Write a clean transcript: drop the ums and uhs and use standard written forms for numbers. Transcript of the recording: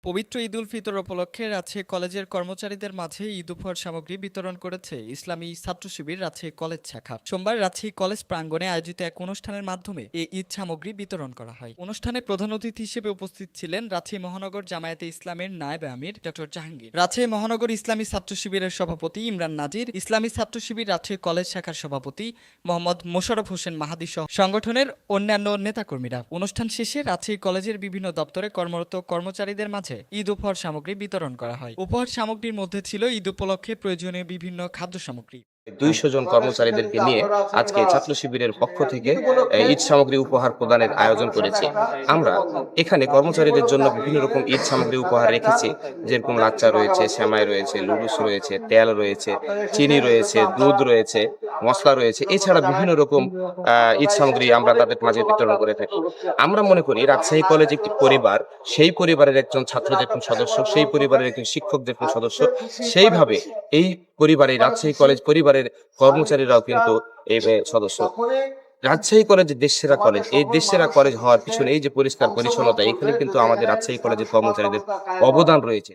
পবিত্র ঈদ উল ফিতর উপলক্ষে রাজশাহী কলেজের কর্মচারীদের মাঝে ঈদ উপহার সামগ্রী বিতরণ করেছে ইসলামী ছাত্র শিবির রাজশাহী কলেজ শাখা। সোমবার রাজশাহী কলেজ প্রাঙ্গণে আয়োজিত এক অনুষ্ঠানের মাধ্যমে এই ঈদ সামগ্রী বিতরণ করা হয়। অনুষ্ঠানে প্রধান অতিথি হিসেবে উপস্থিত ছিলেন রাজশাহী মহানগর জামায়াতে ইসলামের নায়েব আমির ডক্টর জাহাঙ্গীর, রাজশাহী মহানগর ইসলামী ছাত্র শিবিরের সভাপতি ইমরান নাজির, ইসলামী ছাত্র শিবির রাজশাহী কলেজ শাখার সভাপতি মোহাম্মদ মোশাররফ হোসেন মাহাদি সহ সংগঠনের অন্যান্য নেতাকর্মীরা। অনুষ্ঠান শেষে রাজশাহী কলেজের বিভিন্ন দপ্তরে কর্মরত কর্মচারীদের মাঝে ঈদ উপহার সামগ্রী বিতরণ করা হয়। উপহার সামগ্রীর মধ্যে ছিল ঈদ উপলক্ষে প্রয়োজনীয় বিভিন্ন খাদ্য সামগ্রী। ২০০ জন কর্মচারীদেরকে নিয়ে আজকে ছাত্র শিবিরের পক্ষ থেকে ঈদ সামগ্রী উপহার প্রদানের আয়োজন করেছি। আমরা এখানে কর্মচারীদের জন্য বিভিন্ন রকম ঈদ সামগ্রী উপহার রেখেছি, যেরকম লাচ্চা রয়েছে, সেমাই রয়েছে, লুডুস রয়েছে, তেল রয়েছে, চিনি রয়েছে, দুধ রয়েছে, মশলা রয়েছে। এছাড়া বিভিন্ন রকম ঈদ সামগ্রী আমরা তাদের মাঝে বিতরণ করে থাকি। আমরা মনে করি রাজশাহী কলেজ একটি পরিবার, সেই পরিবারের একজন ছাত্র যেরকম সদস্য, সেই পরিবারের একজন শিক্ষক যেরকম সদস্য, সেইভাবে এই পরিবারে রাজশাহী কলেজ পরিবারের কর্মচারীরাও কিন্তু এই সদস্য। রাজশাহী কলেজ দেশসেরা কলেজ। এই দেশসেরা কলেজ হওয়ার পিছনে এই যে পরিষ্কার পরিচ্ছন্নতা, এখানে কিন্তু আমাদের রাজশাহী কলেজের কর্মচারীদের অবদান রয়েছে।